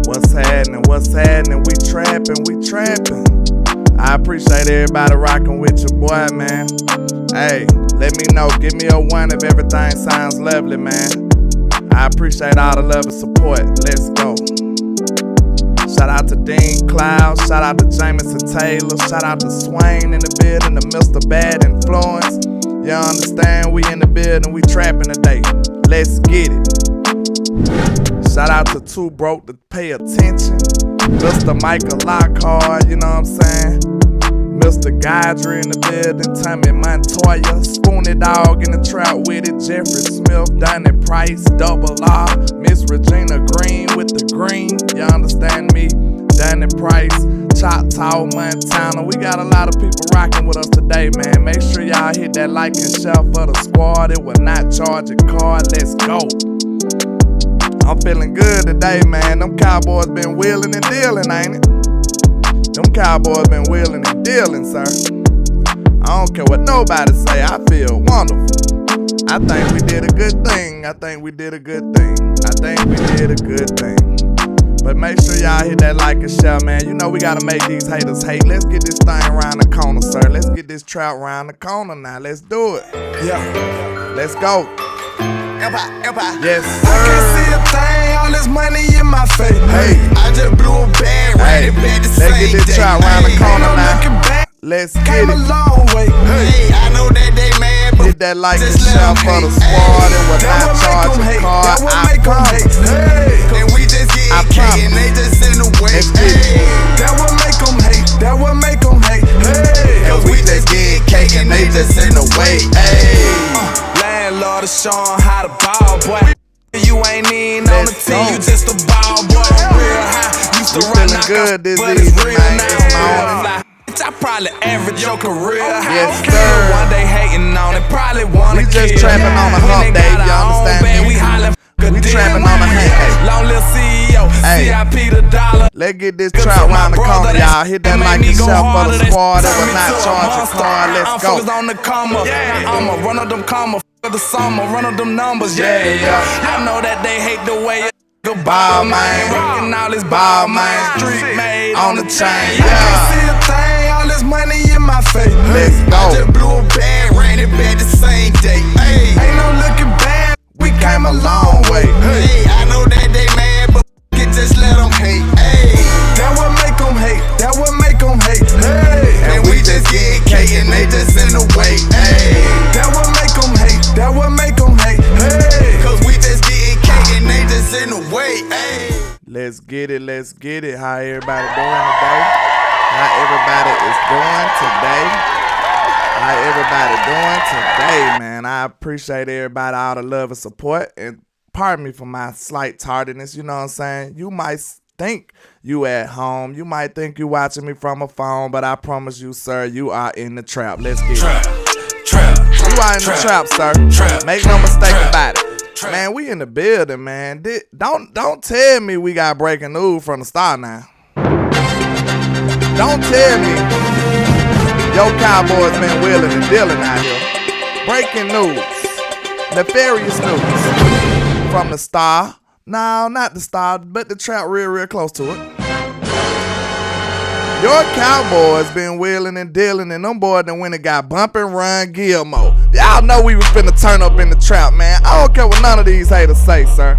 What's happening? What's happening? We trapping, we trapping. I appreciate everybody rocking with your boy, man. Hey, let me know. Give me a 1 if everything sounds lovely, man. I appreciate all the love and support. Let's go. Shout out to Dean Cloud. Shout out to Jameson Taylor. Shout out to Swain in the building, the Mr. Bad Influence. You understand? We in the building. We trapping today. Let's get it. Shout out to Too Broke to Pay Attention. Mr. Michael Lockhart, you know what I'm saying? Mr. Godry in the building. Tommy Montoya. Spoonie Dog in the trap with it. Jeffrey Smith, Donnie Price, Double R. Miss Regina Green with the green. You understand me? Donnie Price, Choctaw, Montana. We got a lot of people rocking with us today, man. Make sure y'all hit that like and share for the squad. It will not charge a card. Let's go. I'm feeling good today, man. Them Cowboys been wheeling and dealing, ain't it? Them Cowboys been wheeling and dealing, sir. I don't care what nobody say. I feel wonderful. I think we did a good thing. I think we did a good thing. I think we did a good thing. But make sure y'all hit that like and share, man. You know we gotta make these haters hate. Let's get this thing around the corner, sir. Let's get this trout around the corner now. Let's do it. Yeah. Let's go. Yes, sir. I can't see a thing, all this money in my face. Hey, I just blew a bag, ran it back the same day. Let's get this trout around the corner now. Let's get Came a it. long way. Hey, I know that they mad, but Hit that like and share for the squad. It will not charge a card. I promise. And we just get K and they just in the way. That will make them hate. That will make them hate. And we just get K and they just in the way. Landlord is showing how to ball, boy. You ain't even on the team, you just a ball boy. Real high, used to run good this but it's evening, real man. now. I probably average your career. Yes, sir. One day hating on it, probably wanna We just trapping on a hump day, you understand me? We hollering We trapping on a hump. Long little CEO, Hey. CIP the dollar. Let's get this trout around the corner, y'all. Hit that like and share for the squad. It will not charge a card. Let's I'm go. focused on the comma. I'ma run of them comma, for the summer, run of them numbers. Yeah. I know that they hate the way it go ball, man. Rockin' all this ball, man. Street made On the chain, I can't see a thing, all this money in my face. Let's go. I just blew a bag, ran it back the same day. Hey, ain't no looking back, we came a long way. Hey, I know that they mad, but just let them hate. Hey, that will make them hate. That will make them hate. Hey, and we just get K and they just in the way. Hey, that will make them hate. That will make them hate. Hey, cause we just get K and they just in the way. Hey, Let's get it. Let's get it. How everybody doing today? How everybody is doing today? How everybody doing today, man? I appreciate everybody, all the love and support. And pardon me for my slight tardiness, you know what I'm saying? You might think you at home. You might think you watching me from a phone, but I promise you, sir, you are in the trap. Let's get it. trap. You are in the trap, sir. Trap. Make no mistake about it. Trap. Man, we in the building, man. Don't tell me we got breaking news from the start now. Don't tell me your Cowboys been wheeling and dealing out here. Breaking news. Nefarious news. From the Star. No, not the Star, but the trap real close to it. Your Cowboys been wheeling and dealing, and them boys done went and got bump and run Gilmore. Y'all know we was finna turn up in the trap, man. I don't care what none of these haters say, sir.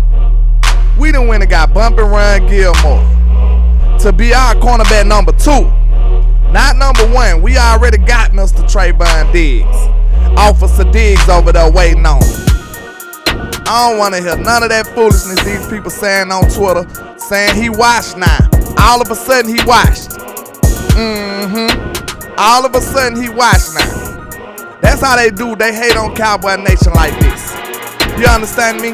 We done went and got bump and run Gilmore to be our cornerback number 2. Not number 1. We already got Mr. Trayvon Diggs. Officer Diggs over there waiting on him. I don't want to hear none of that foolishness these people saying on Twitter, saying he washed now. All of a sudden he washed. All of a sudden he washed now. That's how they do. They hate on Cowboy Nation like this. You understand me?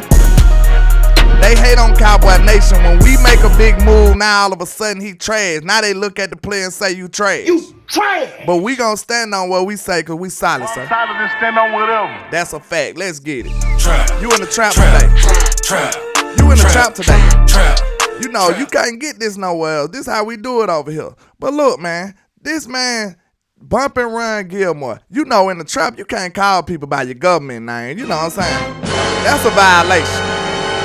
They hate on Cowboy Nation. When we make a big move, now all of a sudden he trash. Now they look at the player and say you trash. You trash. But we gonna stand on what we say because we solid, sir. Solid and stand on whatever. That's a fact. Let's get it. Trap. You in the trap today. Trap. You in the trap today. Trap. You know, you can't get this nowhere else. This how we do it over here. But look, man, this man bump and run Gilmore. You know, in the trap, you can't call people by your government name. You know what I'm saying? That's a violation.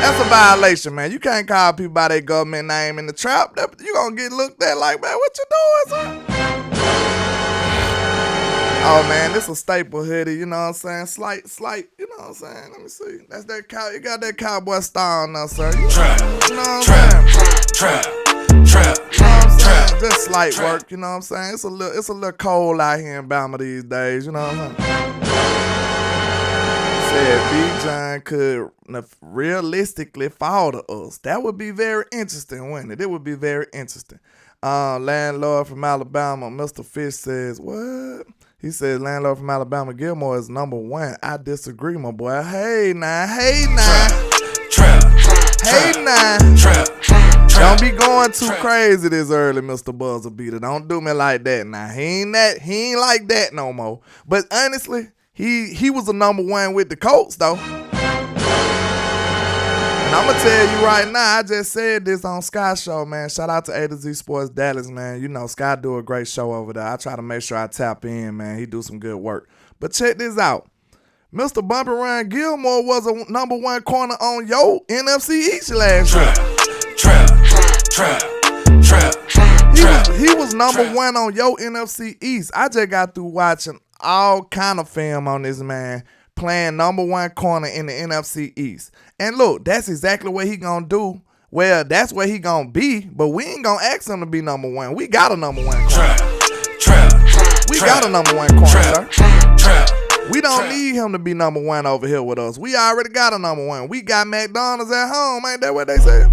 That's a violation, man. You can't call people by their government name in the trap. You gonna get looked at like, man, what you doing, sir? Oh, man, this a staple hoodie, you know what I'm saying? Slight, you know what I'm saying? Let me see. That's that cow. You got that cowboy style on there, sir. Trap, you know what I'm saying? trap. You know what I'm saying? Just slight work, you know what I'm saying? It's a little cold out here in Bama these days, you know what I'm saying? Said B. John could realistically fall to us. That would be very interesting, wouldn't it? It would be very interesting. Landlord from Alabama, Mr. Fish says, what? He says, landlord from Alabama, Gilmore is number one. I disagree, my boy. Hey, now. Trap. Don't be going too crazy this early, Mr. Buzzer Beater. Don't do me like that now. He ain't like that no more. But honestly, he was a number one with the Colts, though. And I'm going to tell you right now, I just said this on Sky Show, man. Shout out to A to Z Sports Dallas, man. You know, Sky do a great show over there. I try to make sure I tap in, man. He do some good work. But check this out. Mr. Bumpy Ryan Gilmore was a number one corner on your NFC East last year. He was number one on your NFC East. I just got through watching all kind of film on this man playing number one corner in the NFC East. And look, that's exactly what he gonna do. Well, that's where he gonna be, but we ain't gonna ask him to be number one. We got a number one corner. We got a number one corner, sir. We don't need him to be number one over here with us. We already got a number one. We got McDonald's at home. Ain't that what they said?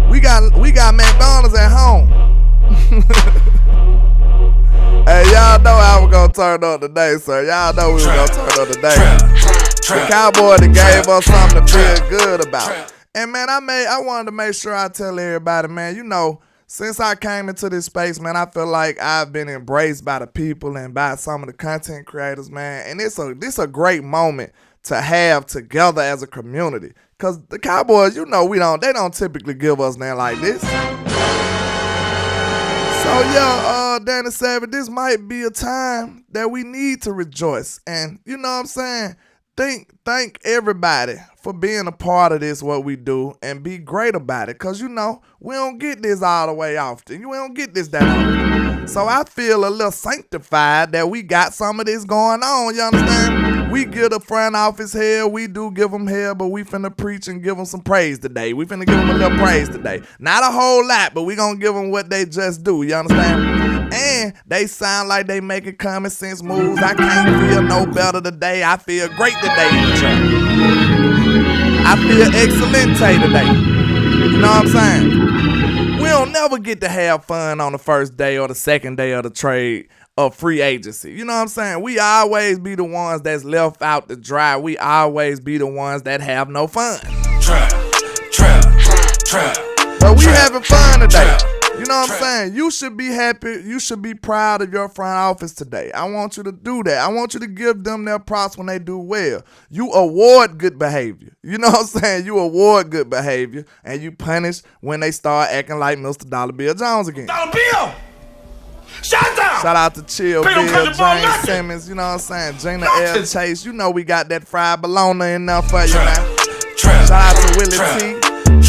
We got McDonald's at home. Hey, y'all know I was gonna turn up today, sir. Y'all know we was gonna turn up today. The Cowboys that gave us something to feel good about. And man, I wanted to make sure I tell everybody, man, you know, since I came into this space, man, I feel like I've been embraced by the people and by some of the content creators, man. And this a great moment to have together as a community. Cause the Cowboys, you know, they don't typically give us nothing like this. So yeah, Danny Savage, this might be a time that we need to rejoice. And you know what I'm saying? Thank everybody for being a part of this, what we do, and be great about it. Cause you know, we don't get this all the way often. We don't get this that often. So I feel a little sanctified that we got some of this going on, you understand? We give the front office hell, we do give them hell, but we finna preach and give them some praise today. We finna give them a little praise today. Not a whole lot, but we gonna give them what they just do, you understand? And they sound like they making common sense moves. I can't feel no better today. I feel great today in the trap. I feel excellente today. You know what I'm saying? We don't never get to have fun on the first day or the second day of the trade of free agency. You know what I'm saying? We always be the ones that's left out to dry. We always be the ones that have no fun. Trap. But we having fun today. You know what I'm saying? You should be happy. You should be proud of your front office today. I want you to do that. I want you to give them their props when they do well. You award good behavior. You know what I'm saying? You award good behavior, and you punish when they start acting like Mr. Dollar Bill Jones again. Dollar Bill! Shut down! Shout out to Chill Bill, James Simmons. You know what I'm saying? Gina L. Chase. You know we got that fried bologna in there for you now. Shout out to Willie T.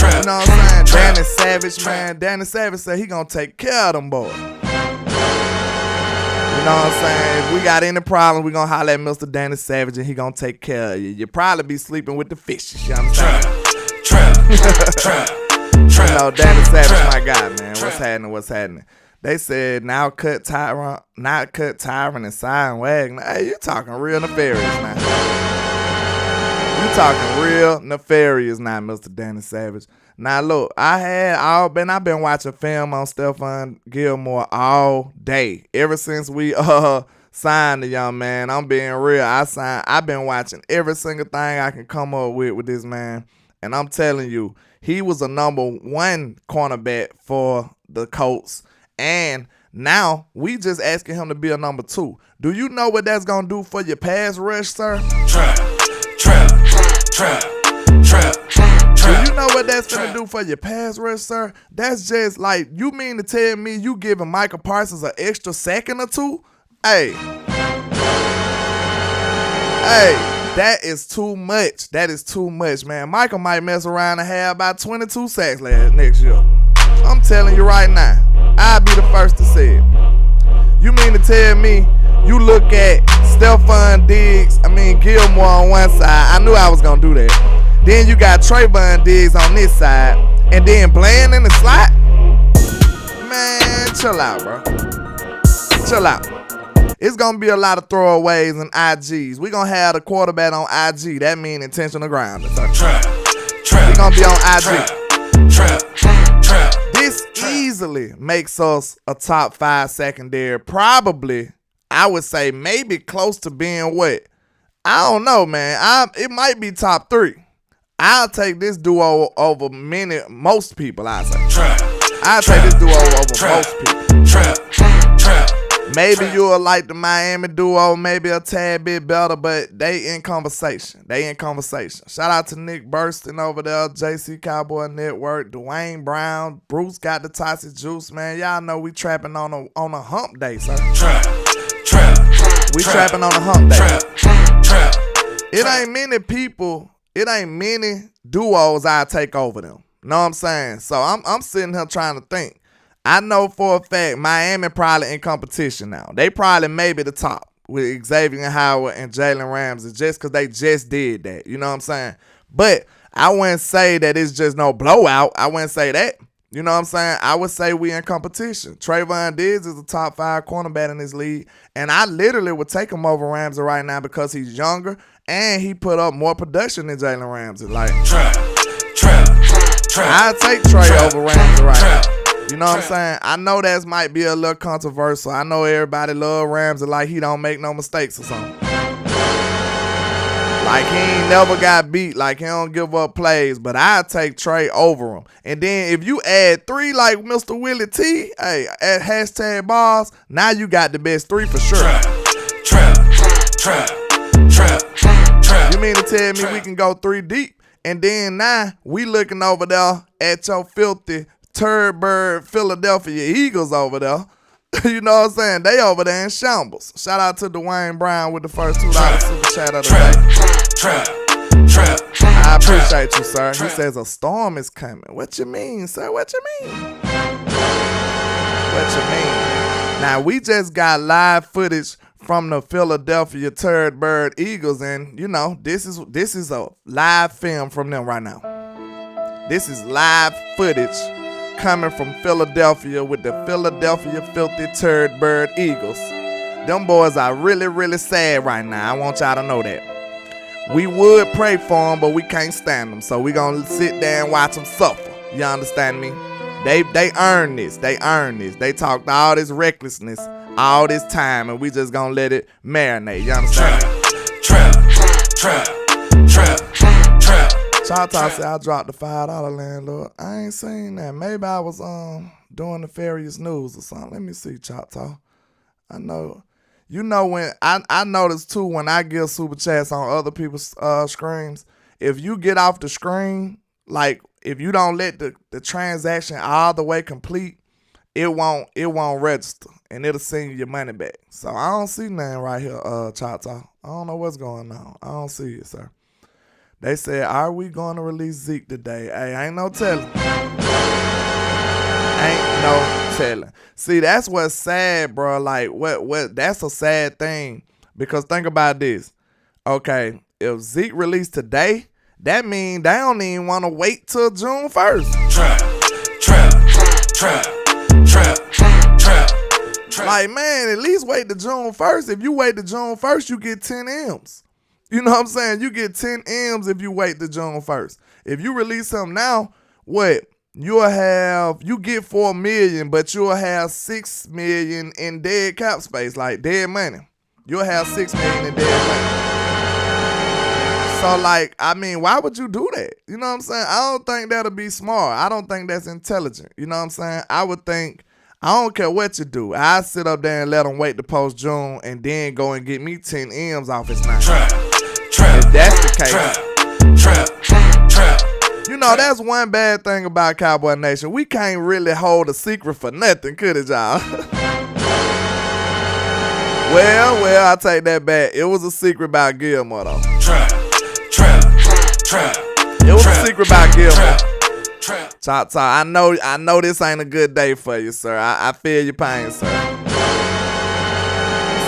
You know what I'm saying? Danny Savage, man. Danny Savage said he gonna take care of them boys. You know what I'm saying? If we got any problems, we gonna holler at Mr. Danny Savage and he gonna take care of you. You probably be sleeping with the fishes, you understand? You know, Danny Savage, my guy, man. What's happening? They said now cut Tyron and sign Wagner. Hey, you talking real nefarious now. You talking real nefarious now, Mr. Danny Savage. Now look, I've been watching film on Stephon Gilmore all day. Ever since we signed the young man. I'm being real. I've been watching every single thing I can come up with this man. And I'm telling you, he was a number one cornerback for the Colts. And now we just asking him to be a number two. Do you know what that's gonna do for your pass rush, sir? Trap. Do you know what that's gonna do for your pass rush, sir? That's just like, you mean to tell me you giving Micah Parsons an extra second or two? Hey, That is too much. That is too much, man. Michael might mess around and have about 22 sacks next year. I'm telling you right now. I'll be the first to say it. You mean to tell me you look at Stephon Gilmore on one side. I knew I was going to do that. Then you got Trayvon Diggs on this side. And then Bland in the slot? Man, chill out, bro. Chill out. It's going to be a lot of throwaways and IGs. We're going to have the quarterback on IG. That means intentional grounding. So we're going to be on IG. Trap. This easily makes us a top 5 secondary. Probably, I would say maybe close to being what? I don't know, man. It might be top 3. I'll take this duo over most people, I say. I'll take this duo over most people. Trap. Maybe you'll like the Miami duo, maybe a tad bit better, but they in conversation. Shout out to Nick Burston over there, JC Cowboy Network, Dwayne Brown, Bruce got the toxic juice, man. Y'all know we trapping on a hump day, sir. We trapping on a hump day. It ain't many duos I take over them. Know what I'm saying? So I'm sitting here trying to think. I know for a fact Miami probably in competition now. They probably maybe the top with Xavier Howard and Jalen Ramsey just because they just did that. You know what I'm saying? But I wouldn't say that it's just no blowout. I wouldn't say that. You know what I'm saying? I would say we in competition. Trayvon Diggs is a top 5 cornerback in this league, and I literally would take him over Ramsey right now because he's younger and he put up more production than Jalen Ramsey. Like, I'd take Trey over Ramsey right now. You know what I'm saying? I know that might be a little controversial. I know everybody love Ramsey like he don't make no mistakes or something. Like he ain't never got beat. Like he don't give up plays. But I take Trey over him. And then if you add 3 like Mr. Willie T, hey, at hashtag bars, now you got the best 3 for sure. You mean to tell me we can go 3 deep? And then now we looking over there at your filthy Turd Bird Philadelphia Eagles over there. You know what I'm saying? They over there in shambles. Shout out to Dwayne Brown with the first $2 super chat of the day. I appreciate you, sir. He says a storm is coming. What you mean, sir? What you mean? Now, we just got live footage from the Philadelphia Turd Bird Eagles, and, you know, this is a live film from them right now. This is live footage coming from Philadelphia with the Philadelphia Filthy Turd Bird Eagles. Them boys are really, really sad right now. I want y'all to know that. We would pray for them, but we can't stand them. So we gonna sit there and watch them suffer. You understand me? They earned this. They talked all this recklessness all this time, and we just gonna let it marinate. You understand me? Trap. Choctaw said I dropped the $5 landlord. I ain't seen that. Maybe I was doing nefarious news or something. Let me see, Choctaw. I know. You know when I notice too when I give super chats on other people's screens, if you get off the screen, like if you don't let the transaction all the way complete, it won't register and it'll send you your money back. So I don't see nothing right here, Choctaw. I don't know what's going on. I don't see it, sir. They said, are we going to release Zeke today? Hey, ain't no telling. See, that's what's sad, bro. Like, what? That's a sad thing. Because think about this. Okay, if Zeke released today, that means they don't even want to wait till June 1st. Trap. Like, man, at least wait to June 1st. If you wait to June 1st, you get 10 M's. You know what I'm saying? You get 10 M's if you wait to June 1st. If you release something now, what? You get 4 million, but you'll have 6 million in dead cap space, like dead money. You'll have 6 million in dead money. So, like, I mean, why would you do that? You know what I'm saying? I don't think that'll be smart. I don't think that's intelligent. You know what I'm saying? I would think, I don't care what you do. I sit up there and let them wait to post June and then go and get me 10 M's off his name. If that's the case. Trap. You know, that's one bad thing about Cowboy Nation. We can't really hold a secret for nothing, could it, y'all? Well, I take that back. It was a secret about Gilmore, though. Trap. It was a secret about Gilmore. Talk. I know this ain't a good day for you, sir. I feel your pain, sir.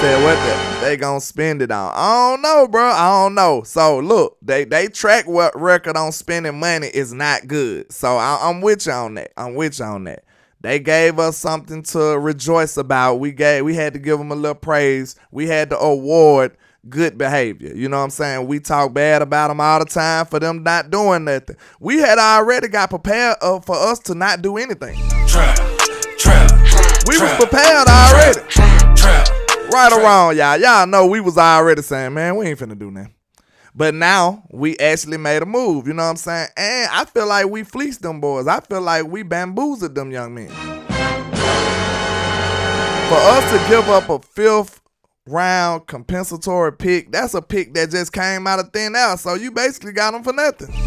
Said what they gonna spend it on? I don't know, bro. I don't know. So look, they track what record on spending money is not good. So I'm with you on that. They gave us something to rejoice about. We had to give them a little praise. We had to award good behavior. You know what I'm saying? We talk bad about them all the time for them not doing nothing. We had already got prepared for us to not do anything. We was prepared already. Right or wrong, y'all. Y'all know we was already saying, man, we ain't finna do nothing. But now we actually made a move. You know what I'm saying? And I feel like we fleeced them boys. I feel like we bamboozled them young men. For us to give up a fifth round compensatory pick, that's a pick that just came out of thin air. So you basically got them for nothing. You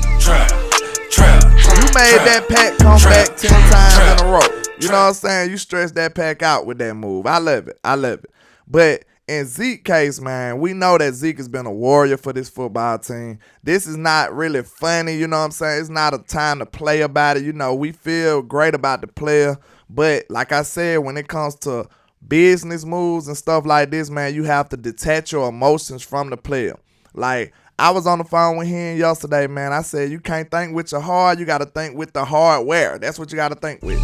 made that pack come back 10 times in a row. You know what I'm saying? You stretched that pack out with that move. I love it. But in Zeke's case, man, we know that Zeke has been a warrior for this football team. This is not really funny, you know what I'm saying? It's not a time to play about it. You know, we feel great about the player. But like I said, when it comes to business moves and stuff like this, man, you have to detach your emotions from the player. Like, I was on the phone with him yesterday, man. I said, you can't think with your heart. You got to think with the hardware. That's what you got to think with.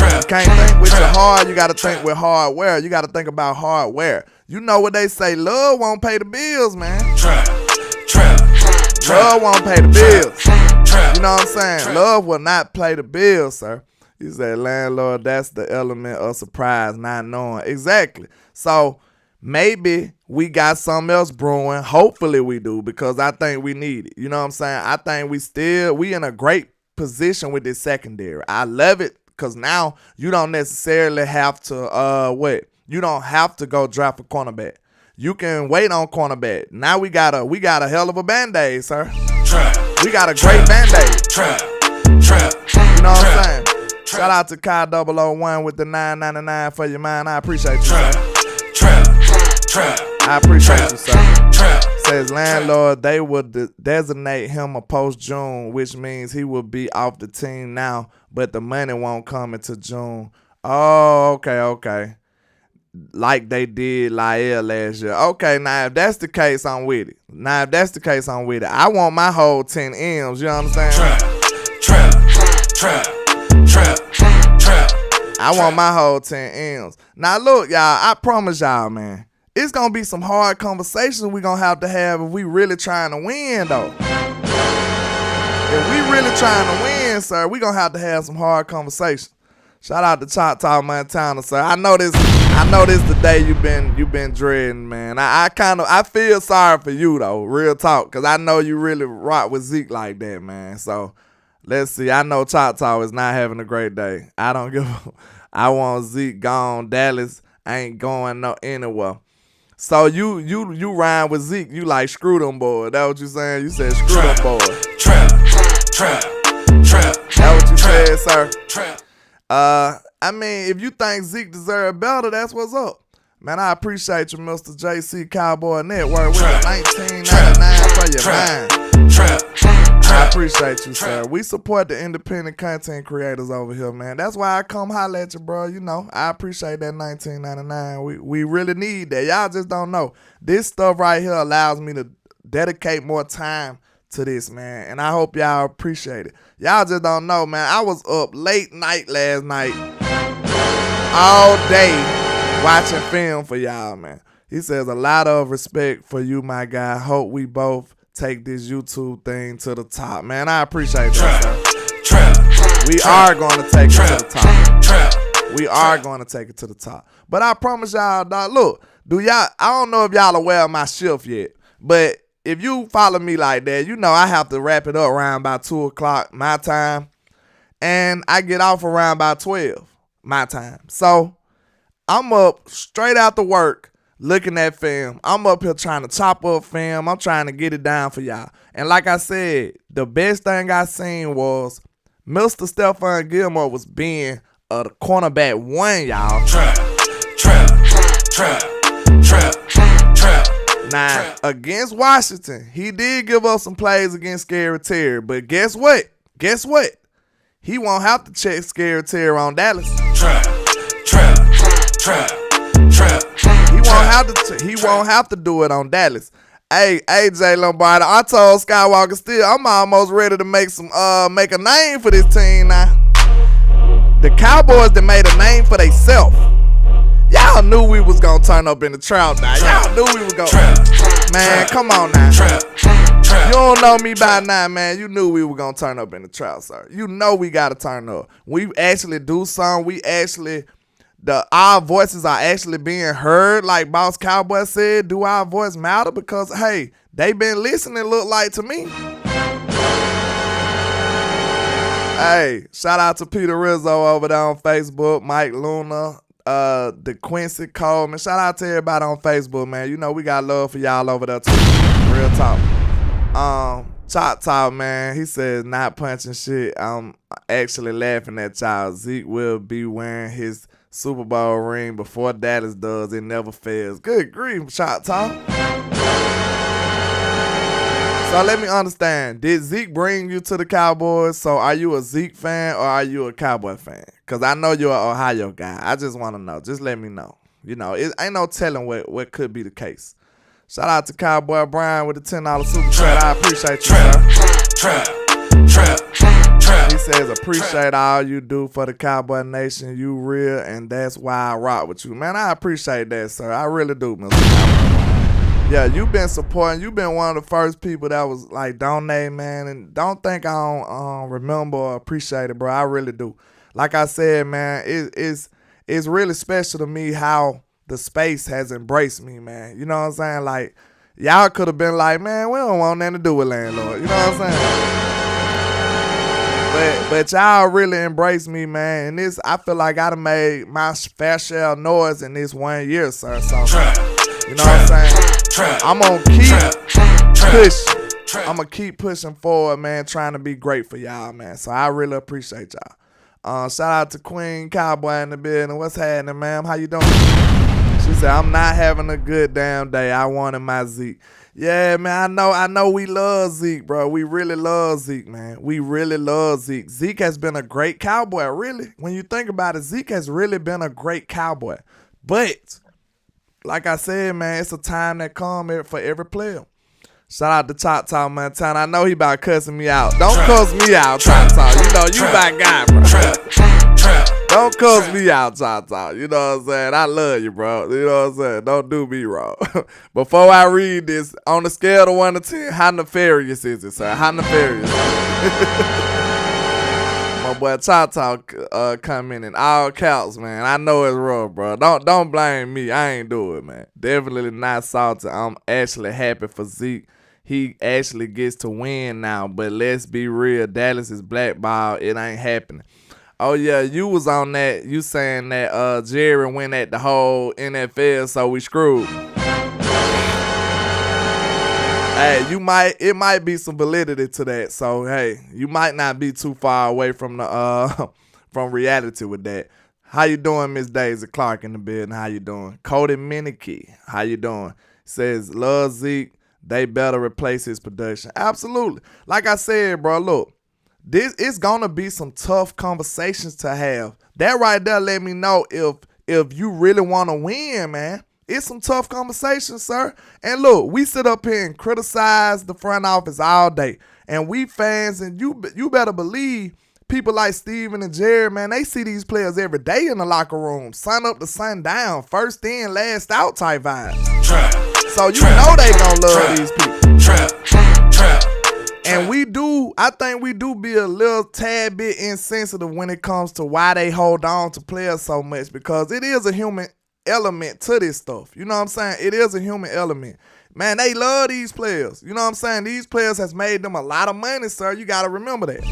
You can't think with your heart. You got to think with hardware. You got to think about hardware. You know what they say, love won't pay the bills, man. Love won't pay the bills. You know what I'm saying? Love will not pay the bills, sir. You said, landlord, that's the element of surprise, not knowing. Exactly. So maybe we got something else brewing. Hopefully we do, because I think we need it. You know what I'm saying? I think we in a great position with this secondary. I love it, because now you don't necessarily have to you don't have to go draft a cornerback. You can wait on cornerback. Now we got a hell of a band-aid, sir. We got a great band-aid. You know what I'm saying? Shout out to Kai 001 with the $9.99 for your mind. I appreciate you, sir. I appreciate you, sir. Says landlord, they would designate him a post-June, which means he will be off the team now, but the money won't come until June. Oh, okay. Like they did Lael last year. Okay, now if that's the case, I'm with it. I want my whole 10 M's, you know what I'm saying? I want my whole 10 M's. Now look, y'all, I promise y'all, man, it's going to be some hard conversations we're going to have if we really trying to win, though. If we really trying to win, sir, we're going to have some hard conversations. Shout out to Choctaw, Montana, sir. I know this the day you've been dreading, man. I feel sorry for you, though, real talk, because I know you really rock with Zeke like that, man. So let's see. I know Choctaw is not having a great day. I want Zeke gone. Dallas ain't going anywhere. So you rhyme with Zeke. You like, screw them boys. That what you saying? You said screw them boys. That what you said, sir? I mean, if you think Zeke deserve better, that's what's up. Man, I appreciate you, Mr. JC Cowboy Network, with the $19.99 for your mind. I appreciate you, sir. We support the independent content creators over here, man. That's why I come holler at you, bro. You know, I appreciate that $19.99. We really need that. Y'all just don't know. This stuff right here allows me to dedicate more time to this, man, and I hope y'all appreciate it. Y'all just don't know, man. I was up late night last night, all day, watching film for y'all, man. He says, a lot of respect for you, my guy. Hope we both take this YouTube thing to the top, man. I appreciate that, sir. We are going to take it to the top. We are going to take it to the top. But I promise y'all, dog, look, I don't know if y'all aware of my shift yet, but if you follow me like that, you know I have to wrap it up around about 2 o'clock my time, and I get off around about 12 my time. So I'm up straight after work looking at film. I'm up here trying to chop up film. I'm trying to get it down for y'all. And like I said, the best thing I seen was Mr. Stephon Gilmore was being a cornerback 1, y'all. Now, against Washington, he did give us some plays against Scary Terry, but guess what? He won't have to check Scary Terry on Dallas. He won't have to do it on Dallas. Hey, AJ Lombardo, I told Skywalker still, I'm almost ready to make a name for this team now. The Cowboys that made a name for themselves. Y'all knew we was gonna turn up in the trap now. Y'all knew we was gonna. Man, come on now. You don't know me by now, man. You knew we were gonna turn up in the trap, sir. You know we gotta turn up. We actually do something. Our voices are actually being heard, like Boss Cowboy said. Do our voice matter? Because hey, they been listening. Look like to me. Hey, shout out to Peter Rizzo over there on Facebook, Mike Luna, DeQuincy Coleman. Shout out to everybody on Facebook, man. You know we got love for y'all over there too. Real talk. Chop Talk, man. He says not punching shit. I'm actually laughing at y'all. Zeke will be wearing his Super Bowl ring before Dallas does. It never fails. Good grief, Chop Talk. So let me understand. Did Zeke bring you to the Cowboys? So are you a Zeke fan or are you a Cowboy fan? Because I know you're an Ohio guy. I just want to know. Just let me know. You know, it ain't no telling what could be the case. Shout out to Cowboy Brian with the $10 super chat. I appreciate you, sir. He says, appreciate all you do for the Cowboy Nation. You real, and that's why I rock with you. Man, I appreciate that, sir. I really do, Mr. Cowboy. Yeah, you've been supporting. You've been one of the first people that was like donate, man. And don't think I don't remember or appreciate it, bro. I really do. Like I said, man, it's really special to me how the space has embraced me, man. You know what I'm saying? Like, y'all could have been like, man, we don't want nothing to do with landlord. You know what I'm saying? But y'all really embraced me, man. And this, I feel like I done made my fair share of noise in this 1 year, sir. So, you know what I'm saying? I'm going to keep pushing. I'm going to keep pushing forward, man, trying to be great for y'all, man. So I really appreciate y'all. Shout out to Queen Cowboy in the building. What's happening, ma'am? How you doing? She said, I'm not having a good damn day. I wanted my Zeke. Yeah, man, I know we love Zeke, bro. We really love Zeke, man. We really love Zeke. Zeke has been a great Cowboy, really. When you think about it, Zeke has really been a great Cowboy. But like I said, man, it's a time that comes for every player. Shout out to Chop Talk, man. I know he about cussing me out. Don't cuss me out, Chop Talk. You know, you my guy, bro. Don't cuss me out, Chop Talk. You know what I'm saying? I love you, bro. You know what I'm saying? Don't do me wrong. Before I read this, on the scale of 1 to 10, how nefarious is it, sir? How nefarious? My boy Chop Talk coming in all caps, man. I know it's rough, bro. Don't blame me. I ain't do it, man. Definitely not salty. I'm actually happy for Zeke. He actually gets to win now, but let's be real. Dallas is blackballed. It ain't happening. Oh, yeah, you was on that. You saying that Jerry went at the whole NFL, so we screwed. Hey, it might be some validity to that. So, hey, you might not be too far away from the from reality with that. How you doing, Miss Daisy Clark in the building? How you doing? Cody Minicky, how you doing? Says, love Zeke. They better replace his production. Absolutely. Like I said, bro, look, this is gonna be some tough conversations to have. That right there let me know if you really want to win, man. It's some tough conversations, sir. And look, we sit up here and criticize the front office all day. And we fans, and you better believe people like Steven and Jerry, man, they see these players every day in the locker room. Sun up to sun down. First in, last out type vibes. So you know they gonna love these people. And I think we do be a little tad bit insensitive when it comes to why they hold on to players so much, because it is a human element to this stuff. You know what I'm saying? It is a human element. Man, they love these players. You know what I'm saying? These players has made them a lot of money, sir. You got to remember that.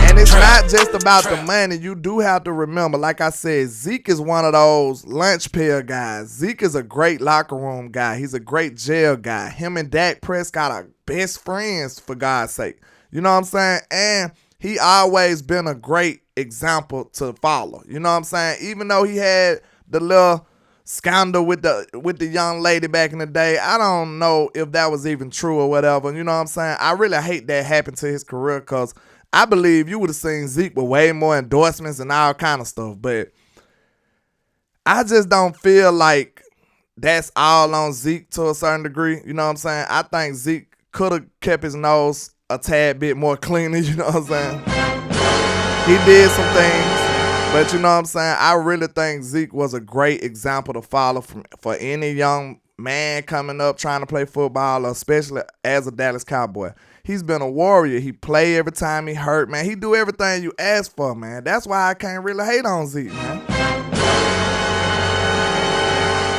And it's not just about the money. You do have to remember, like I said, Zeke is one of those lunch pail guys. Zeke is a great locker room guy. He's a great jail guy. Him and Dak Prescott are best friends, for God's sake. You know what I'm saying? And he always been a great example to follow. You know what I'm saying? Even though he had the little scandal with the young lady back in the day, I don't know if that was even true or whatever. You know what I'm saying? I really hate that happened to his career, because I believe you would have seen Zeke with way more endorsements and all kind of stuff. But I just don't feel like that's all on Zeke to a certain degree. You know what I'm saying? I think Zeke could have kept his nose a tad bit more cleaner. You know what I'm saying? He did some things, but you know what I'm saying? I really think Zeke was a great example to follow for any young man coming up trying to play football, especially as a Dallas Cowboy. He's been a warrior. He play every time he hurt, man. He do everything you ask for, man. That's why I can't really hate on Zeke, man.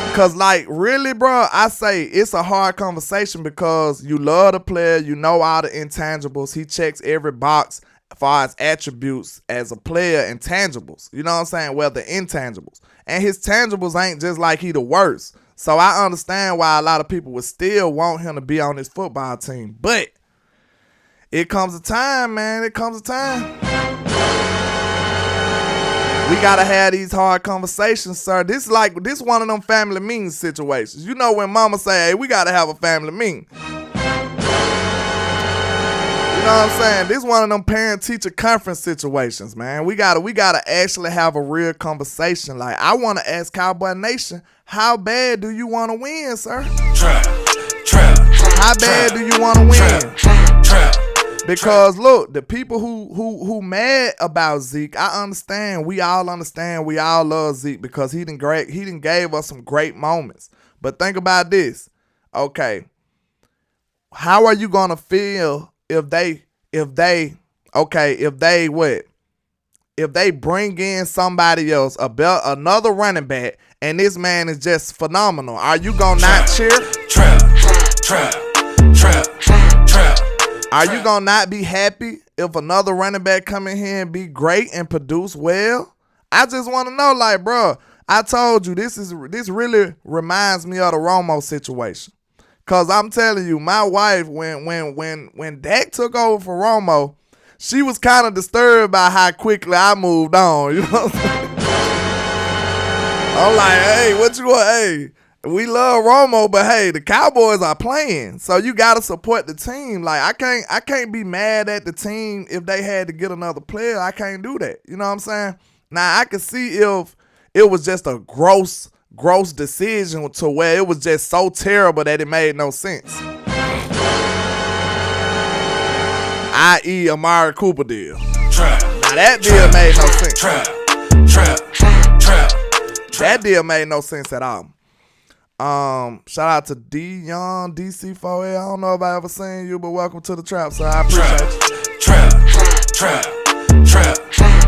Because, like, really, bro, I say it's a hard conversation because you love the player. You know all the intangibles. He checks every box as far as attributes as a player and tangibles. You know what I'm saying? Well, the intangibles. And his tangibles ain't just like he the worst. So I understand why a lot of people would still want him to be on this football team. But it comes a time, man. It comes a time. We gotta have these hard conversations, sir. This one of them family meeting situations. You know when mama say, hey, we gotta have a family meeting. You know what I'm saying? This one of them parent-teacher conference situations, man. We gotta actually have a real conversation. Like, I wanna ask Cowboy Nation, how bad do you wanna win, sir? Trap. How bad do you wanna win? Trap. Because look, the people who mad about Zeke, I understand. We all understand. We all love Zeke because he done gave us some great moments. But think about this. Okay, how are you gonna feel if they bring in somebody else, another running back, and this man is just phenomenal? Are you gonna not cheer? Trap. Are you gonna not be happy if another running back come in here and be great and produce well? I just want to know, like, bro, I told you this really reminds me of the Romo situation. Cause I'm telling you, my wife, when Dak took over for Romo, she was kind of disturbed by how quickly I moved on. You know what I'm saying? I'm like, hey, what you want? Hey, we love Romo, but hey, the Cowboys are playing, so you gotta support the team. Like, I can't be mad at the team if they had to get another player. I can't do that. You know what I'm saying? Now I can see if it was just a gross decision to where it was just so terrible that it made no sense. I.e. Amari Cooper deal. Now that deal made no sense. That deal made no sense at all. Shout out to D Young DC4A. I don't know if I ever seen you, but welcome to the trap, sir. I appreciate you.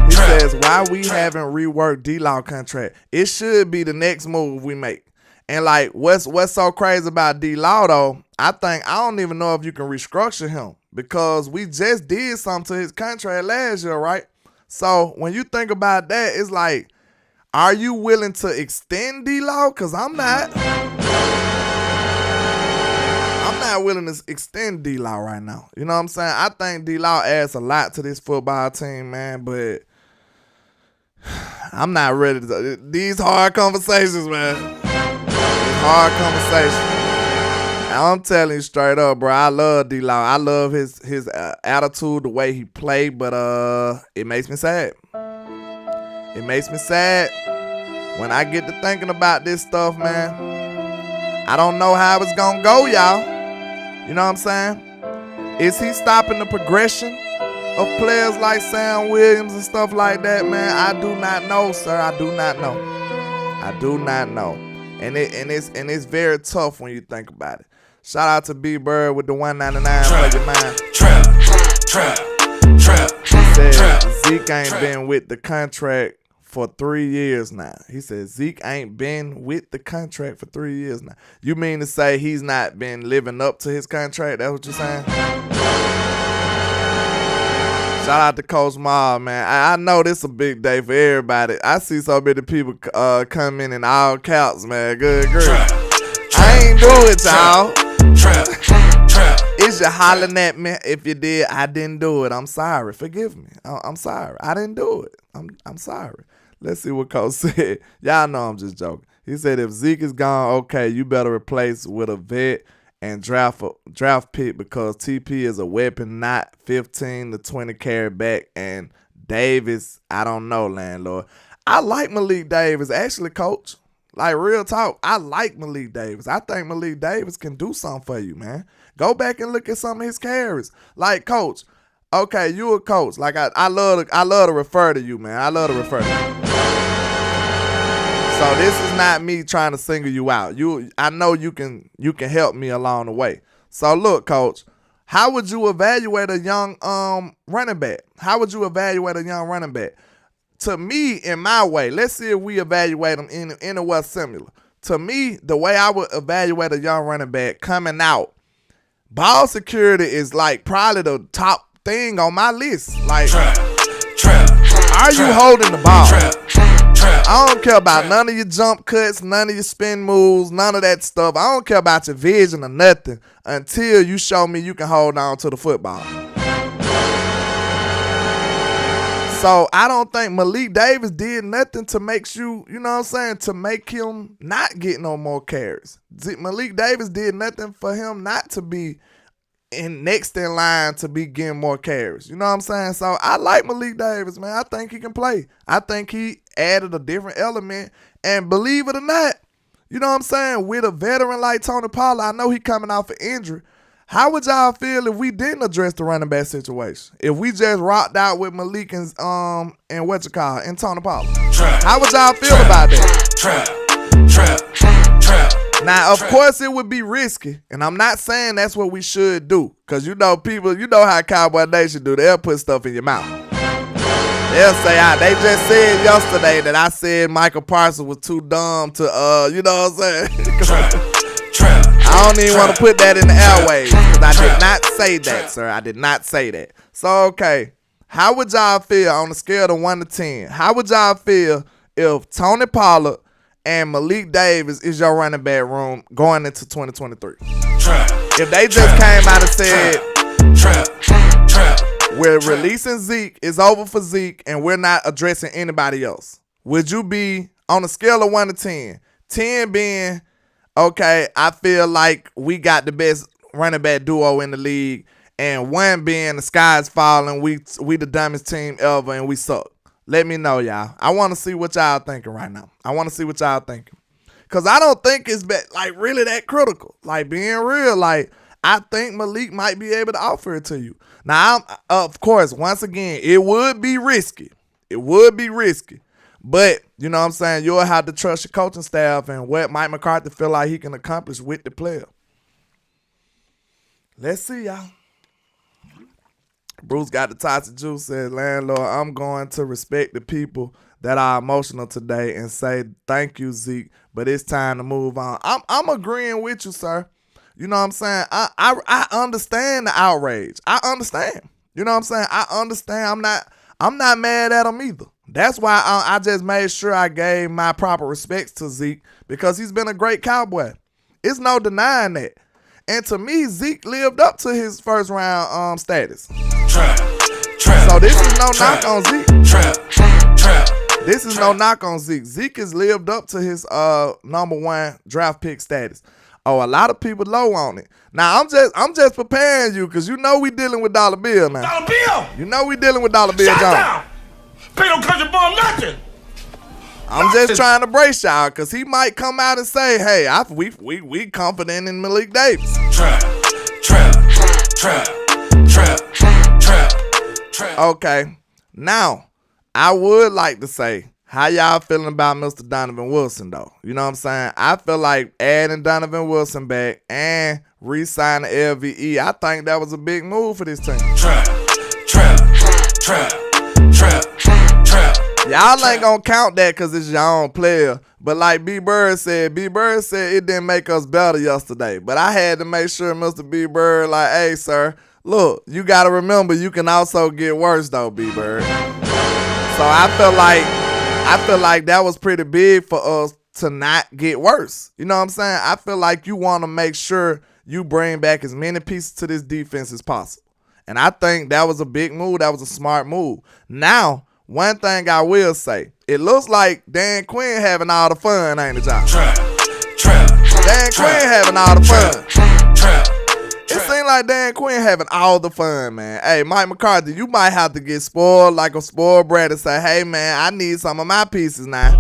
He says, why we haven't reworked D-Law contract? It should be the next move we make. And like, what's so crazy about D-Law though? I don't even know if you can restructure him because we just did something to his contract last year, right? So when you think about that, it's like, are you willing to extend D-Law? Because I'm not. I'm not willing to extend D-Law right now. You know what I'm saying? I think D-Law adds a lot to this football team, man, but I'm not ready to. These hard conversations, man. These hard conversations. I'm telling you straight up, bro. I love D-Law. I love his attitude, the way he played, but it makes me sad. It makes me sad when I get to thinking about this stuff, man. I don't know how it's gonna go, y'all. You know what I'm saying? Is he stopping the progression of players like Sam Williams and stuff like that, man? I do not know, sir. I do not know. And it's very tough when you think about it. Shout out to B-Bird with the $1.99 for your mind. He said Zeke ain't been with the contract for 3 years now. He said Zeke ain't been with the contract for 3 years now. You mean to say he's not been living up to his contract? That's what you're saying? Shout out to Coach Ma, man. I know this is a big day for everybody. I see so many people come in all caps, man. Good grief. I ain't do it, y'all. Is you hollering at me? If you did, I didn't do it. I'm sorry. Forgive me. I'm sorry. I didn't do it. I'm sorry. Let's see what Coach said. Y'all know I'm just joking. He said if Zeke is gone, okay, you better replace with a vet and draft pick because TP is a weapon, not 15 to 20 carry back. And Davis, I don't know, landlord. I like Malik Davis, actually, Coach. Like, real talk, I like Malik Davis. I think Malik Davis can do something for you, man. Go back and look at some of his carries. Like, Coach, okay, you a coach. Like, I love to refer to you, man. I love to refer to you. So this is not me trying to single you out. I know you can help me along the way. So look, Coach, how would you evaluate a young running back? How would you evaluate a young running back? To me, in my way, let's see if we evaluate them in a way similar. To me, the way I would evaluate a young running back coming out, ball security is like probably the top thing on my list. Like, are you holding the ball? I don't care about none of your jump cuts, none of your spin moves, none of that stuff. I don't care about your vision or nothing until you show me you can hold on to the football. So I don't think Malik Davis did nothing to make you, you know what I'm saying, to make him not get no more carries. Malik Davis did nothing for him not to be next in line to be getting more carries. You know what I'm saying? So I like Malik Davis, man. I think he can play. I think he added a different element. And believe it or not, you know what I'm saying, with a veteran like Tony Pollard, I know he coming off an injury. How would y'all feel if we didn't address the running back situation? If we just rocked out with Malik and Tony Pollard? How would y'all feel about that? Now, of course, it would be risky, and I'm not saying that's what we should do, because you know people, you know how Cowboy Nation do. They'll put stuff in your mouth. They'll say, they just said yesterday that I said Michael Parsons was too dumb to, you know what I'm saying? I don't even want to put that in the airwaves, because I did not say that, sir. I did not say that. So, okay, how would y'all feel on a scale of 1 to 10? How would y'all feel if Tony Pollard and Malik Davis is your running back room going into 2023? If they just came out and said, we're releasing Zeke, it's over for Zeke, and we're not addressing anybody else, would you be on a scale of 1 to 10? 10 being, okay, I feel like we got the best running back duo in the league, and 1 being the sky's falling, we the dumbest team ever, and we suck. Let me know, y'all. I want to see what y'all thinking right now. I want to see what y'all thinking. Because I don't think it's like really that critical. Like, being real, like, I think Malik might be able to offer it to you. Now, of course, once again, it would be risky. It would be risky. But, you know what I'm saying, you'll have to trust your coaching staff and what Mike McCarthy feel like he can accomplish with the player. Let's see, y'all. Bruce got the toxic juice, said, landlord, I'm going to respect the people that are emotional today and say thank you, Zeke, but it's time to move on. I'm agreeing with you, sir. You know what I'm saying? I understand the outrage. I understand. You know what I'm saying? I understand. I'm not mad at him either. That's why I just made sure I gave my proper respects to Zeke, because he's been a great Cowboy. It's no denying that. And to me, Zeke lived up to his first round status. So this is no knock on Zeke. This is no knock on Zeke. Zeke has lived up to his number 1 draft pick status. Oh, a lot of people low on it. Now I'm just preparing you, because you know we dealing with Dollar Bill now. Dollar Bill. You know we dealing with Dollar Bill Jones. Shut down. Pay no country boy nothing. I'm just trying to brace y'all, because he might come out and say, hey, we confident in Malik Davis. Okay, now, I would like to say, how y'all feeling about Mr. Donovan Wilson, though? You know what I'm saying? I feel like adding Donovan Wilson back and re-signing LVE, I think that was a big move for this team. Y'all ain't gonna count that because it's your own player. But like B Bird said it didn't make us better yesterday. But I had to make sure Mr. B Bird, like, hey, sir, look, you gotta remember you can also get worse though, B Bird. So I feel like that was pretty big for us to not get worse. You know what I'm saying? I feel like you want to make sure you bring back as many pieces to this defense as possible. And I think that was a big move. That was a smart move. Now, one thing I will say, it looks like Dan Quinn having all the fun, ain't it, y'all? Dan Quinn having all the fun. It seems like Dan Quinn having all the fun, man. Hey, Mike McCarthy, you might have to get spoiled like a spoiled brat and say, hey, man, I need some of my pieces now.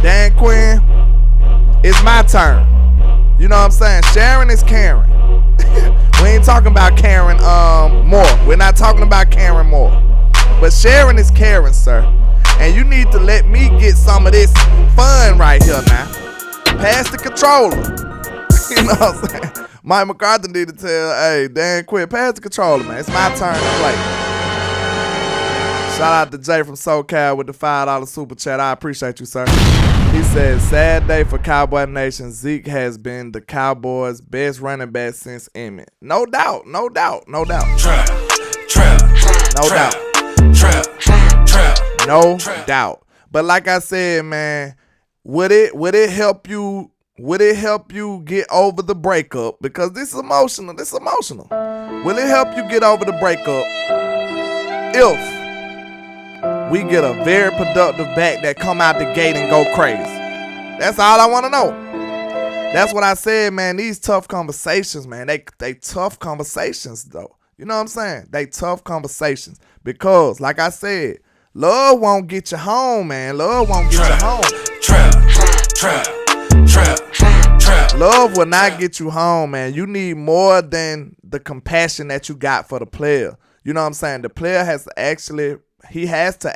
Dan Quinn, it's my turn. You know what I'm saying? Sharon is Karen. We ain't talking about Karen Moore. We're not talking about Karen Moore. But Sharon is Karen, sir. And you need to let me get some of this fun right here now. Pass the controller. You know what I'm saying? Mike McCarthy need to tell, hey, Dan Quinn, pass the controller, man. It's my turn to play. Shout out to Jay from SoCal with the $5 super chat. I appreciate you, sir. He said, sad day for Cowboy Nation. Zeke has been the Cowboys' best running back since Emmett. No doubt. No doubt. No doubt. No doubt. But like I said, man, would it help you? Would it help you get over the breakup? Because this is emotional. This is emotional. Will it help you get over the breakup if we get a very productive back that come out the gate and go crazy? That's all I want to know. That's what I said, man. These tough conversations, man. They tough conversations, though. You know what I'm saying? They tough conversations. Because, like I said, love won't get you home, man. Love won't get you home. Love will not get you home, man. You need more than the compassion that you got for the player. You know what I'm saying? The player has to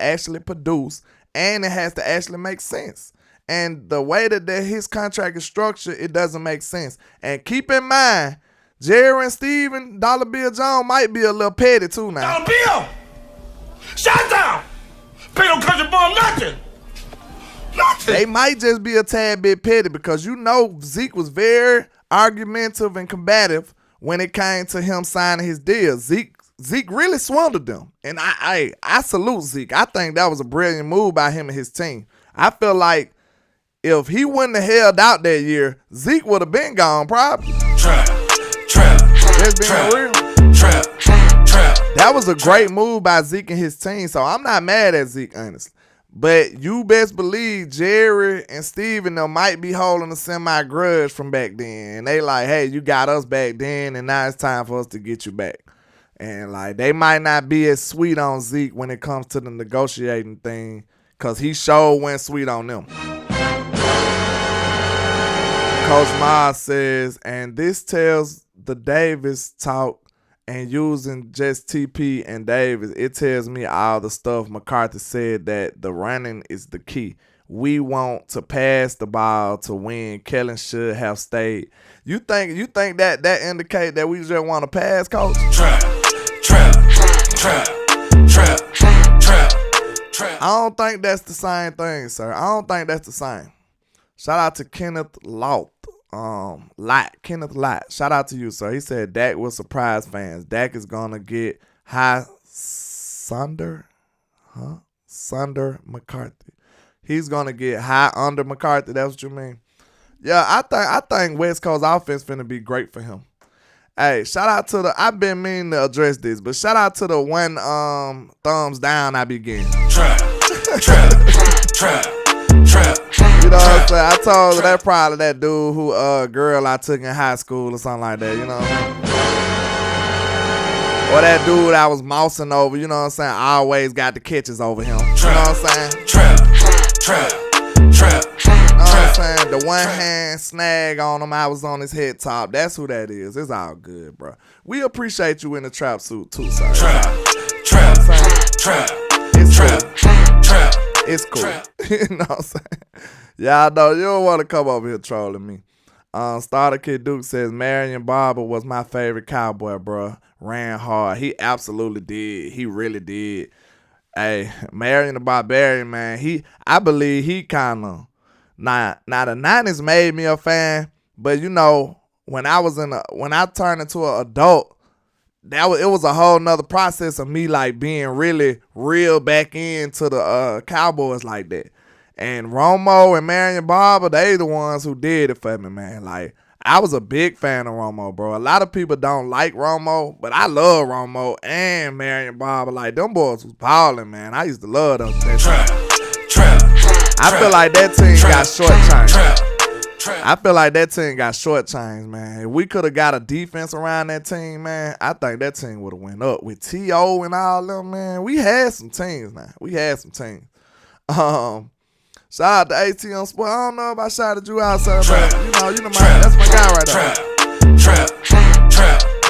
actually produce, and it has to actually make sense. And the way that his contract is structured, it doesn't make sense. And keep in mind, Jerry and Steven, Dollar Bill Jones might be a little petty too now. Dollar Bill! Shut down! Pay no country bum nothing! They might just be a tad bit petty because you know Zeke was very argumentative and combative when it came to him signing his deal. Zeke really swindled them. And I salute Zeke. I think that was a brilliant move by him and his team. I feel like if he wouldn't have held out that year, Zeke would have been gone probably. Just being real. That was a great move by Zeke and his team, so I'm not mad at Zeke, honestly. But you best believe Jerry and Steven might be holding a semi-grudge from back then. And they like, hey, you got us back then, and now it's time for us to get you back. And like they might not be as sweet on Zeke when it comes to the negotiating thing, because he sure went sweet on them. Coach Miles says, and this tells the Davis talk and using just TP and Davis, it tells me all the stuff McCarthy said that the running is the key. We want to pass the ball to win. Kellen should have stayed. You think that indicate that we just want to pass, Coach? I don't think that's the same thing, sir. I don't think that's the same. Shout out to Kenneth Lott. Kenneth Lott. Shout out to you, sir. He said Dak will surprise fans. Dak is gonna get high Sunder McCarthy. He's gonna get high under McCarthy. That's what you mean? Yeah, I think West Coast offense finna be great for him. Hey, shout out to I've been meaning to address this, but shout out to the one thumbs down I be getting. You know what I'm saying? I told that probably that dude who girl I took in high school or something like that, you know what I'm saying? Or that dude I was mousing over, you know what I'm saying? I always got the catches over him. You know what I'm saying? You know what I'm saying? The one hand snag on him, I was on his head top. That's who that is. It's all good, bro. We appreciate you in the trap suit too, sir. It's cool. You know what I'm saying? Y'all know you don't want to come over here trolling me. Starter Kid Duke says Marion Barber was my favorite Cowboy, bro. Ran hard. He absolutely did. He really did. Hey, Marion the Barbarian, man. I believe he kind of now the 90s made me a fan, but you know when I turned into an adult, it was a whole nother process of me like being really real back into the Cowboys like that. And Romo and Marion Barber, they the ones who did it for me, man. Like I was a big fan of Romo, bro. A lot of people don't like Romo, but I love Romo and Marion Barber. Like, them boys was balling, man. I used to love them. I feel like that team got shortchanged. I feel like that team got shortchanged, man. If we could have got a defense around that team, man, I think that team would have went up. With T.O. and all them, man, we had some teams now. We had some teams. Shout out to ATM Sport. I don't know if I shouted you out, sir, but you know, that's my guy right there.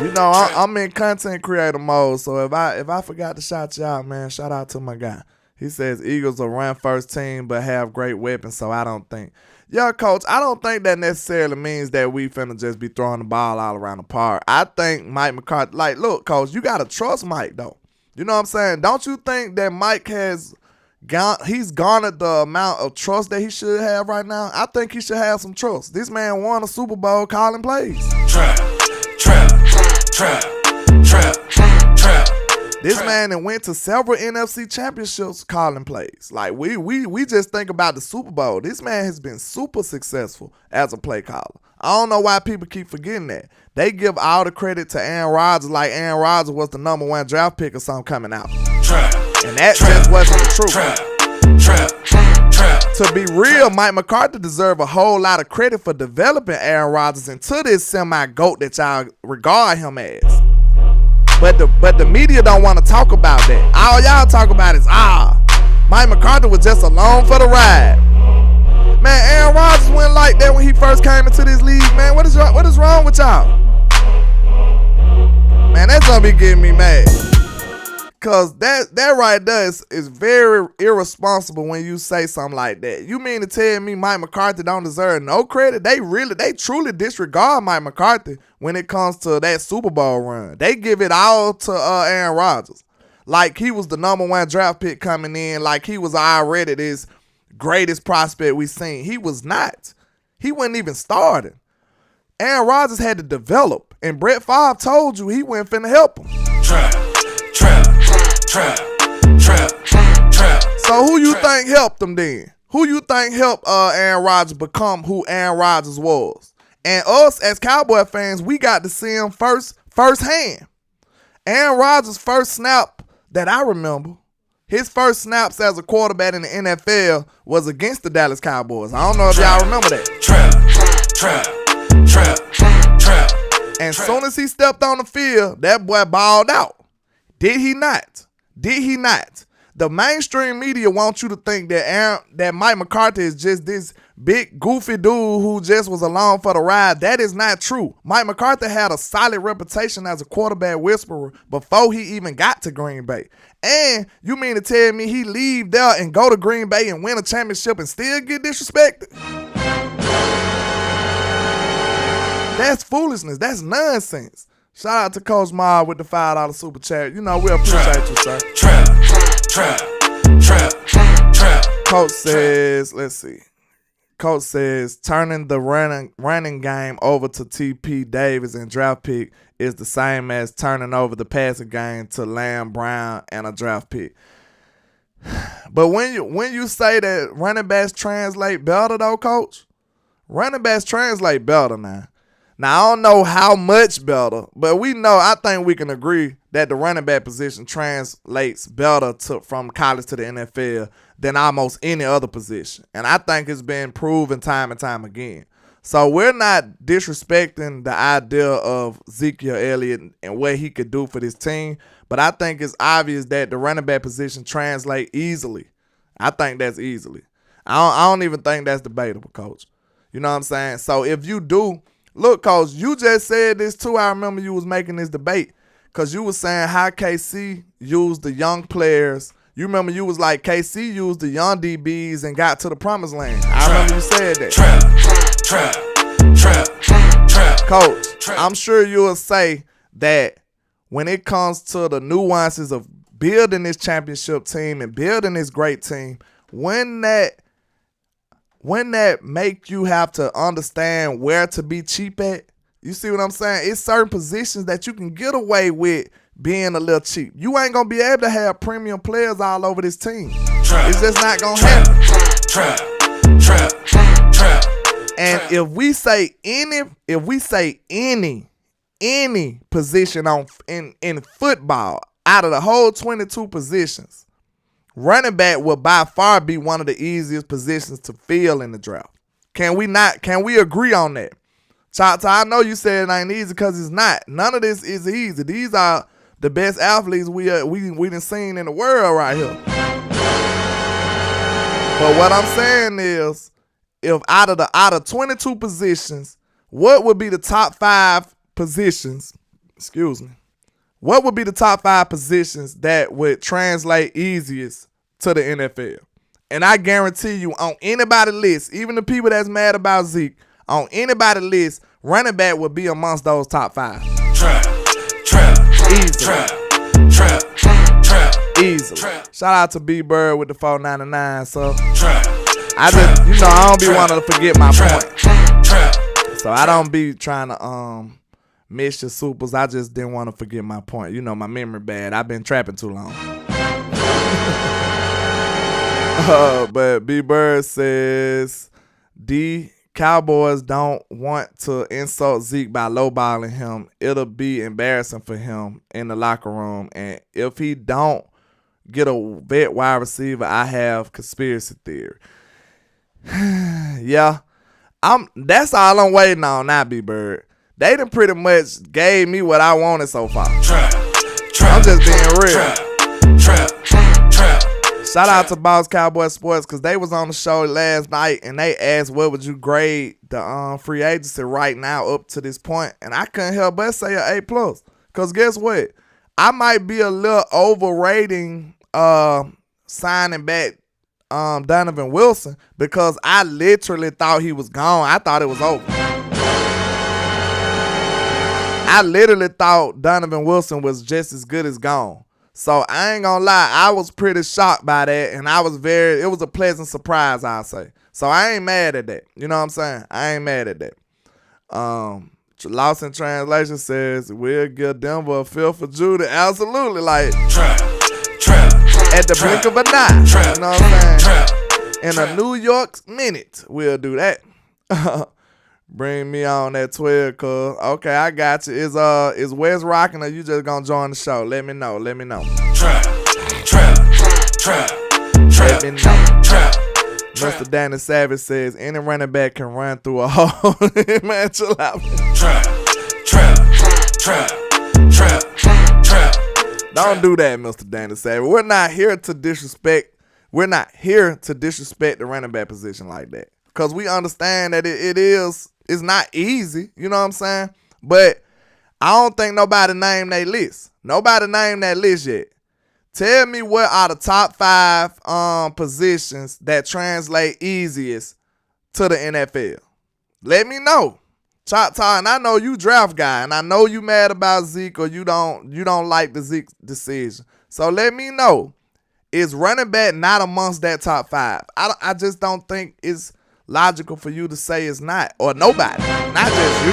You know, I'm in content creator mode, so if I forgot to shout you out, man, shout out to my guy. He says Eagles will run first team but have great weapons, so I don't think. Yeah, Coach, I don't think that necessarily means that we finna just be throwing the ball all around the park. I think Mike McCarthy, like, look, Coach, you got to trust Mike, though. You know what I'm saying? Don't you think that Mike he's garnered the amount of trust that he should have right now? I think he should have some trust. This man won a Super Bowl calling plays. Trap. This man that went to several NFC championships calling plays. Like, we just think about the Super Bowl. This man has been super successful as a play caller. I don't know why people keep forgetting that. They give all the credit to Aaron Rodgers like Aaron Rodgers was the #1 draft pick or something coming out. And that just wasn't the truth. To be real, Mike McCarthy deserved a whole lot of credit for developing Aaron Rodgers into this semi-GOAT that y'all regard him as. But the media don't want to talk about that. All y'all talk about is, Mike McCarthy was just along for the ride. Man, Aaron Rodgers wasn't like that when he first came into this league, man. What is wrong with y'all? Man, that's gonna be getting me mad. Cause that right there is very irresponsible when you say something like that. You mean to tell me Mike McCarthy don't deserve no credit? They truly disregard Mike McCarthy when it comes to that Super Bowl run. They give it all to Aaron Rodgers. Like he was the #1 draft pick coming in, like he was already this greatest prospect we seen. He was not. He wasn't even starting. Aaron Rodgers had to develop, and Brett Favre told you he wasn't finna help him. Trap. So who you think helped him then? Who you think helped Aaron Rodgers become who Aaron Rodgers was? And us as Cowboy fans, we got to see him firsthand. Aaron Rodgers' first snap that I remember, his first snaps as a quarterback in the NFL was against the Dallas Cowboys. I don't know if y'all remember that. And soon as he stepped on the field, that boy balled out. Did he not? The mainstream media wants you to think that Mike McCarthy is just this big goofy dude who just was along for the ride. That is not true. Mike McCarthy had a solid reputation as a quarterback whisperer before he even got to Green Bay. And you mean to tell me he leave there and go to Green Bay and win a championship and still get disrespected? That's foolishness. That's nonsense. Shout out to Coach Ma with the $5 super chat. You know, we appreciate you, sir. Coach says, let's see. Coach says, turning the running game over to T.P. Davis and draft pick is the same as turning over the passing game to Lamb, Brown, and a draft pick. But when you say that running backs translate better, though, Coach, running backs translate better now. Now, I don't know how much better, but I think we can agree that the running back position translates better from college to the NFL than almost any other position. And I think it's been proven time and time again. So we're not disrespecting the idea of Ezekiel Elliott and what he could do for this team, but I think it's obvious that the running back position translates easily. I think that's easily. I don't even think that's debatable, Coach. You know what I'm saying? So if you do, look, Coach, you just said this too. I remember you was making this debate because you was saying how KC used the young players. You remember you was like, KC used the young DBs and got to the promised land. I remember you said that. Coach, I'm sure you'll say that when it comes to the nuances of building this championship team and building this great team, when that make you have to understand where to be cheap at, you see what I'm saying? It's certain positions that you can get away with being a little cheap. You ain't going to be able to have premium players all over this team. It's just not going to happen. And if we say any position in football out of the whole 22 positions, running back will by far be one of the easiest positions to fill in the draft. Can we agree on that? Chata, I know you said it ain't easy because it's not. None of this is easy. These are the best athletes we done seen in the world right here. But what I'm saying is, if out of 22 positions, what would be the top 5 positions? Excuse me. What would be the top 5 positions that would translate easiest to the NFL? And I guarantee you, on anybody's list, even the people that's mad about Zeke, on anybody's list, running back would be amongst those top 5. Easily. Shout out to B Bird with the $4.99. So I don't be wanting to forget my point. So I don't be trying to miss your supers. I just didn't want to forget my point. You know, my memory bad. I've been trapping too long. But B Bird says the Cowboys don't want to insult Zeke by lowballing him. It'll be embarrassing for him in the locker room. And if he don't get a vet wide receiver, I have conspiracy theory. Yeah. That's all I'm waiting on now, B Bird. They done pretty much gave me what I wanted so far. I'm just being real. Shout out to Boss Cowboy Sports, because they was on the show last night and they asked what would you grade the free agency right now up to this point, and I couldn't help but say an A+. Because guess what? I might be a little overrating signing back Donovan Wilson, because I literally thought he was gone. I thought it was over. I literally thought Donovan Wilson was just as good as gone. So I ain't gonna lie, I was pretty shocked by that, and it was a pleasant surprise, I'll say. So I ain't mad at that. You know what I'm saying? I ain't mad at that. Lost in Translation says, we'll give Denver a feel for Judy. Absolutely. Like, at the blink of an eye. You know what I'm saying? In a New York minute, we'll do that. Bring me on that 12, cuz. Okay, I got you. Is Wes rocking, or you just gonna join the show? Let me know. Let me know. Mr. Danny Savage says, any running back can run through a hole. Man, chill out. Don't do that, Mr. Danny Savage. We're not here to disrespect the running back position like that. Because we understand that it's not easy, you know what I'm saying? But I don't think nobody named that list. Nobody named that list yet. Tell me what are the top 5 positions that translate easiest to the NFL. Let me know. Choctaw, and I know you draft guy, and I know you mad about Zeke, or you don't like the Zeke decision. So let me know. Is running back not amongst that top 5? I just don't think it's logical for you to say it's not, or nobody, not just you.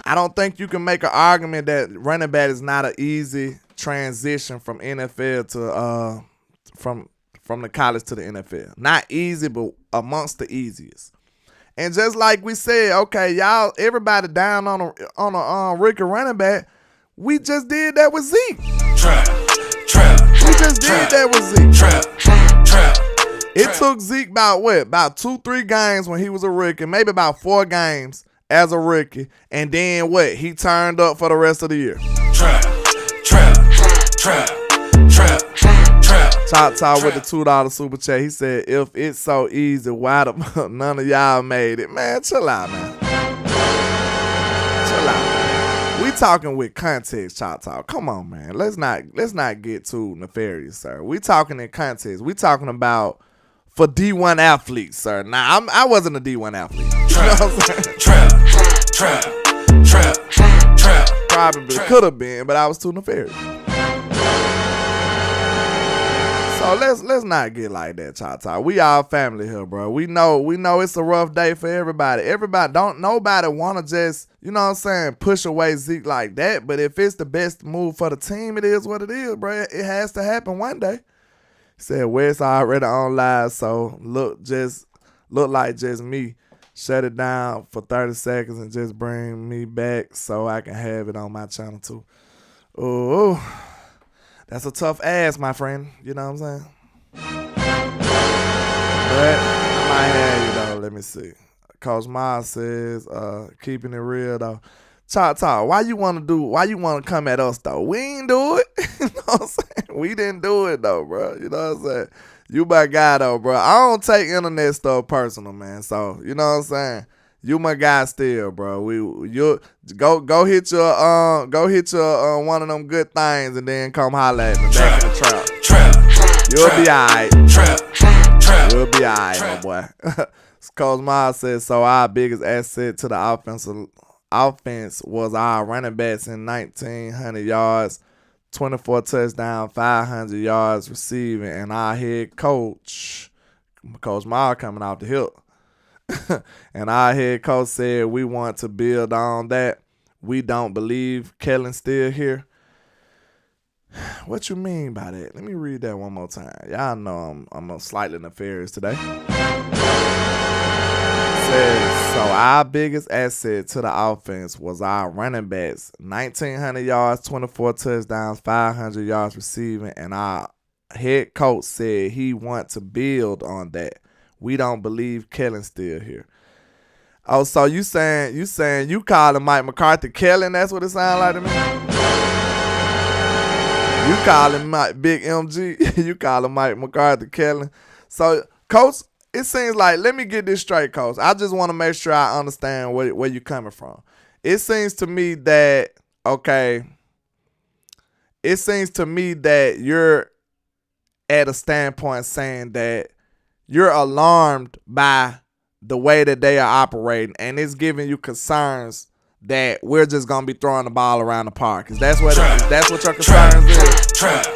I don't think you can make an argument that running back is not an easy transition from NFL to from the college to the NFL. Not easy, but amongst the easiest. And just like we said, okay, y'all, everybody down on a rookie running back. We just did that with Zeke. We just did that with Zeke. It took Zeke about 2-3 games when he was a rookie, maybe about 4 games as a rookie, and then he turned up for the rest of the year. Top with the $2 super chat. He said, if it's so easy, why none of y'all made it? Man, chill out, man. Chill out, man. We talking with context, Choctaw. Come on, man. Let's not get too nefarious, sir. We talking in context. We talking about for D1 athletes, sir. Now, I wasn't a D1 athlete. You know what I'm saying? Probably could have been, but I was too nefarious. So let's not get like that, Choctaw. We all family here, bro. We know it's a rough day for everybody. Nobody wanna just, you know what I'm saying, push away Zeke like that. But if it's the best move for the team, it is what it is, bro. It has to happen one day. He said Wes already on live, so look look like just me. Shut it down for 30 seconds and just bring me back so I can have it on my channel too. Oh, that's a tough ass, my friend. You know what I'm saying? But I might have you though. Let me see. Coach Miles says, keeping it real though. Talk. Why you want to come at us though? We ain't do it. You know what I'm saying? We didn't do it though, bro. You know what I'm saying? You my guy though, bro. I don't take internet stuff personal, man. So you know what I'm saying? You my guy still, bro. You go hit your one of them good things and then come holler at me back in the trap. You'll be alright. You'll be alright, my boy. Coach Miles says, so our biggest asset to the offense was our running backs in 1,900 yards, 24 touchdowns, 500 yards receiving, and our head coach, Coach Miles, coming off the hip. And our head coach said we want to build on that. We don't believe Kellen's still here. What you mean by that? Let me read that one more time. Y'all know I'm slightly nefarious today. Says, so our biggest asset to the offense was our running backs. 1,900 yards, 24 touchdowns, 500 yards receiving, and our head coach said he wants to build on that. We don't believe Kellen's still here. Oh, so you saying you calling Mike McCarthy Kellen? That's what it sounds like to me. You calling Mike Big MG? You calling Mike McCarthy Kellen? So, Coach, it seems like, let me get this straight, Coach. I just want to make sure I understand where you're coming from. It seems to me that, okay, it seems to me that you're at a standpoint saying that you're alarmed by the way that they are operating, and it's giving you concerns that we're just gonna be throwing the ball around the park. Is that's what your concerns is? Trap.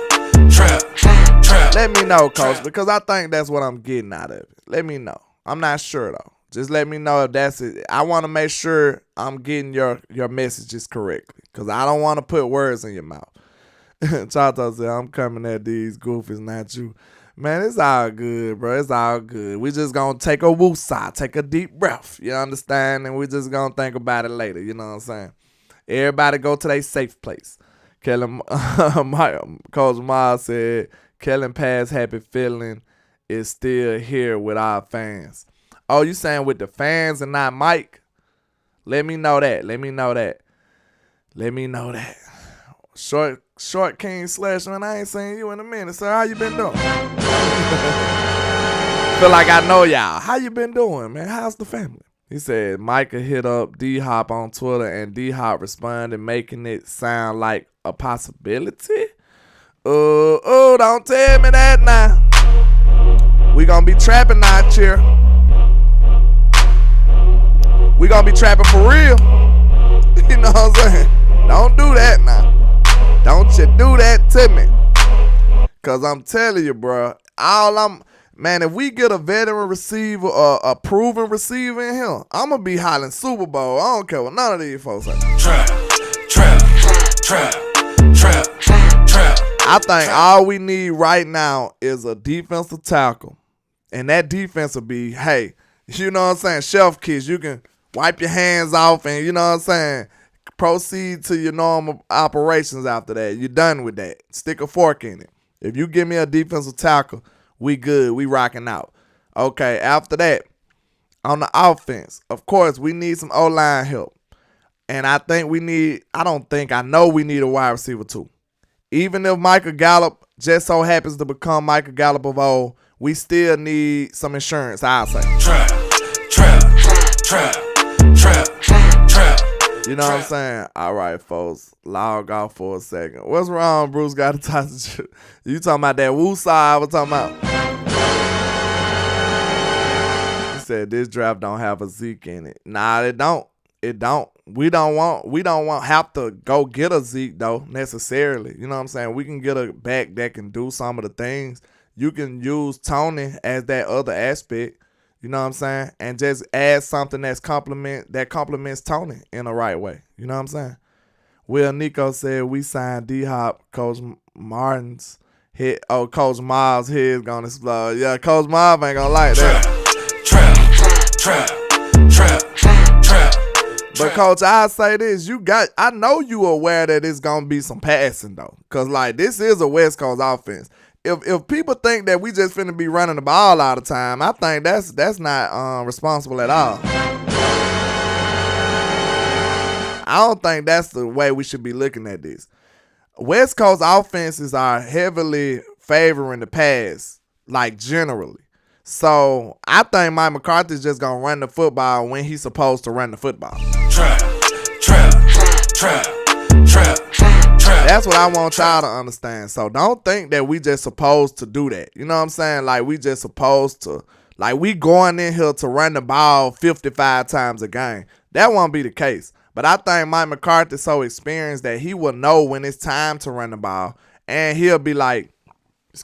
Let me know, Coach, because I think that's what I'm getting out of it. Let me know. I'm not sure though. Just let me know if that's it. I want to make sure I'm getting your messages correctly, because I don't want to put words in your mouth. Chato said, I'm coming at these goofies, not you. Man, it's all good, bro. It's all good. We just gonna take a woosah, take a deep breath. You understand? And we just gonna think about it later. You know what I'm saying? Everybody go to their safe place. Kellen, Coach Miles said, Kellen Pass happy feeling is still here with our fans. Oh, you saying with the fans and not Mike? Let me know that. Short King Slash, man, I ain't seen you in a minute, sir. How you been doing? Feel like I know y'all. How you been doing, man? How's the family? He said Micah hit up D-Hop on Twitter, and D-Hop responded, making it sound like a possibility. Don't tell me that now. We gonna be trapping out here. We gonna be trapping for real. You know what I'm saying? Don't do that now. Don't you do that to me. Because I'm telling you, bro, man, if we get a veteran receiver or a proven receiver in here, I'm going to be hollering Super Bowl. I don't care what none of these folks say. Trap. I think all we need right now is a defensive tackle. And that defense will be, hey, you know what I'm saying, shelf kiss. You can wipe your hands off and, you know what I'm saying, proceed to your normal operations after that. You're done with that. Stick a fork in it. If you give me a defensive tackle, we good. We rocking out. Okay, after that, on the offense, of course, we need some O-line help. And I know we need a wide receiver too. Even if Michael Gallup just so happens to become Michael Gallup of old, we still need some insurance, I'll say. Trap. You know what I'm saying? All right, folks. Log off for a second. What's wrong, Bruce? Got to talk to you. You talking about that woo-saw I was talking about? He said this draft don't have a Zeke in it. Nah, it don't. It don't. We don't have to go get a Zeke though, necessarily. You know what I'm saying? We can get a back that can do some of the things. You can use Tony as that other aspect. You know what I'm saying? And just add something that complements Tony in the right way. You know what I'm saying? Will Nico said we signed D-Hop. Coach Martin's hit. Oh, Coach Miles' head's gonna explode. Yeah, Coach Miles ain't gonna like that. But coach, I say this, I know you aware that it's gonna be some passing though. Cause like this is a West Coast offense. If people think that we just finna be running the ball all the time, I think that's not responsible at all. I don't think that's the way we should be looking at this. West Coast offenses are heavily favoring the pass, like generally. So I think Mike McCarthy's just gonna run the football when he's supposed to run the football. That's what I want y'all to understand. So don't think that we just supposed to do that. You know what I'm saying? Like we just supposed to, like we going in here to run the ball 55 times a game. That won't be the case. But I think Mike McCarthy's so experienced that he will know when it's time to run the ball. And he'll be like,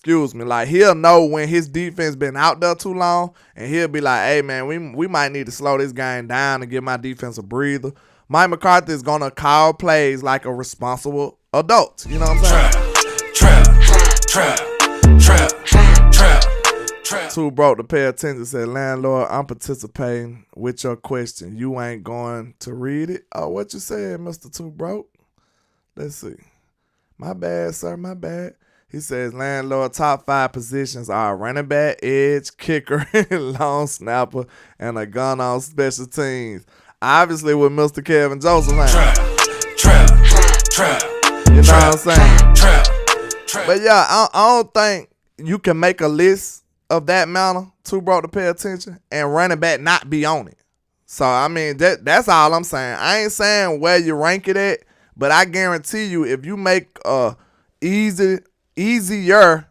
like he'll know when his defense been out there too long. And he'll be like, hey, man, we might need to slow this game down and give my defense a breather. Mike McCarthy is going to call plays like a responsible adult. You know what I'm saying? Too broke to pay attention. Said, landlord, I'm participating with your question. You ain't going to read it? Oh, what you said, Mr. Too Broke? Let's see. My bad, sir, my bad. He says, landlord, top 5 positions are running back, edge, kicker, long snapper, and a gun on special teams. Obviously with Mr. Kevin Joseph. You know what I'm saying? But yeah, I don't think you can make a list of that manner, too broke to pay attention, and running back not be on it. So, I mean, that's all I'm saying. I ain't saying where you rank it at, but I guarantee you if you make easier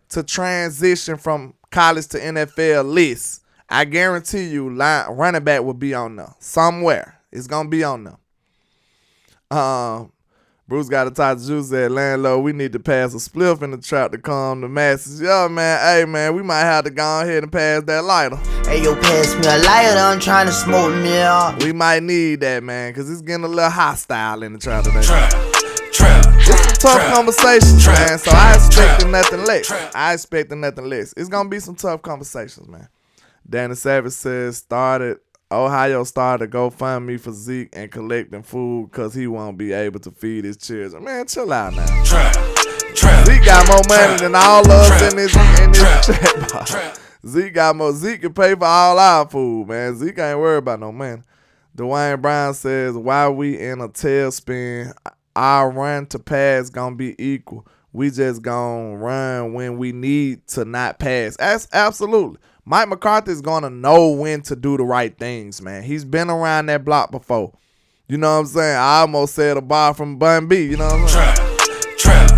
to transition from college to NFL list, I guarantee you running back will be on there. Somewhere. It's going to be on there. Bruce got to talk to Juice, said, landlord, we need to pass a spliff in the trap to calm the masses. Yeah, man. Hey, man, we might have to go ahead and pass that lighter. Hey, yo, pass me a lighter. I'm trying to smoke me up. We might need that, man, because it's getting a little hostile in the trap today. It's some tough conversations, man, so I expected nothing less. It's going to be some tough conversations, man. Danny Savage says, Ohio started to GoFundMe for Zeke and collecting food because he won't be able to feed his children. Man, chill out now. Zeke got more money than all of us in this chat box. Zeke got more. Zeke can pay for all our food, man. Zeke ain't worried about no money. Dwayne Brown says, why we in a tailspin, our run to pass gonna be equal. We just gonna run when we need to not pass. Absolutely. Mike McCarthy is going to know when to do the right things, man. He's been around that block before. You know what I'm saying? I almost said a bar from Bun B. You know what I'm saying? Trap.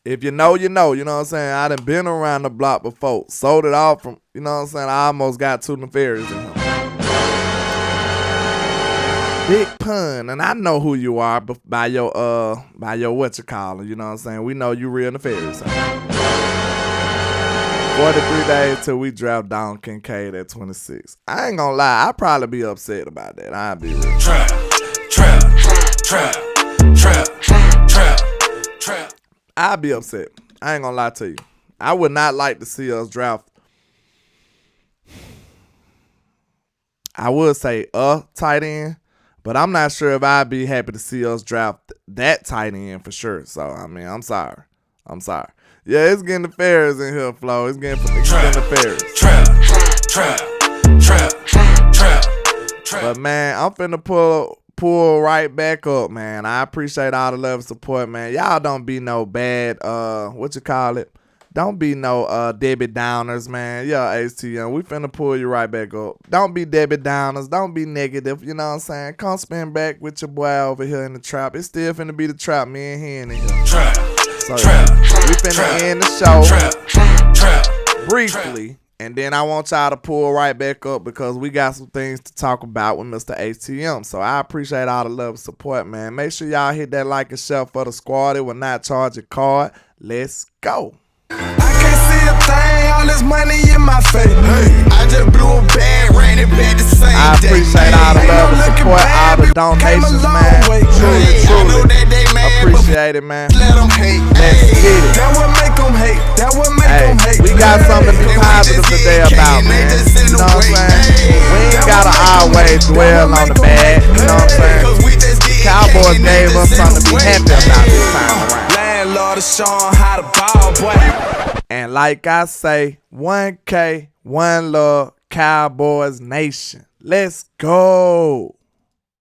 If you know, you know. You know what I'm saying? I done been around the block before. Sold it off from, you know what I'm saying? I almost got too nefarious in him. Big pun, and I know who you are by your what you call it. You know what I'm saying? We know you real nefarious. 43 days till we draft Don Kincaid at 26. I ain't gonna lie, I'd probably be upset about that. I'll be real. Trap. I'd be upset. I ain't gonna lie to you. I would not like to see us draft. I would say a tight end. But I'm not sure if I'd be happy to see us draft that tight end for sure. So, I mean, I'm sorry. Yeah, it's getting nefarious in here, Flo. It's getting nefarious. Trap. But, man, I'm finna pull right back up, man. I appreciate all the love and support, man. Y'all don't be no bad, don't be no Debbie Downers, man. Yeah, HTM, we finna pull you right back up. Don't be Debbie Downers. Don't be negative. You know what I'm saying? Come spin back with your boy over here in the trap. It's still finna be the trap. Me and him in here. So, we finna end the show briefly. And then I want y'all to pull right back up because we got some things to talk about with Mr. ATM. So I appreciate all the love and support, man. Make sure y'all hit that like and share for the squad. It will not charge a card. Let's go. I can't see a thing, all this money in my face. Hey, I just blew a bag, ran it back the same day. I appreciate all the love and support, all the donations, man. Truly. Appreciate it, man. Let them hate. Let's get it. That would make them hate. We got something to be positive today about, man. You know what I'm saying? We ain't gotta always dwell on the bad. You know what I'm saying? Cowboys gave us something to be happy about this time around. Landlord is showing how to ball, boy. And like I say, 1K, one love, Cowboys Nation. Let's go.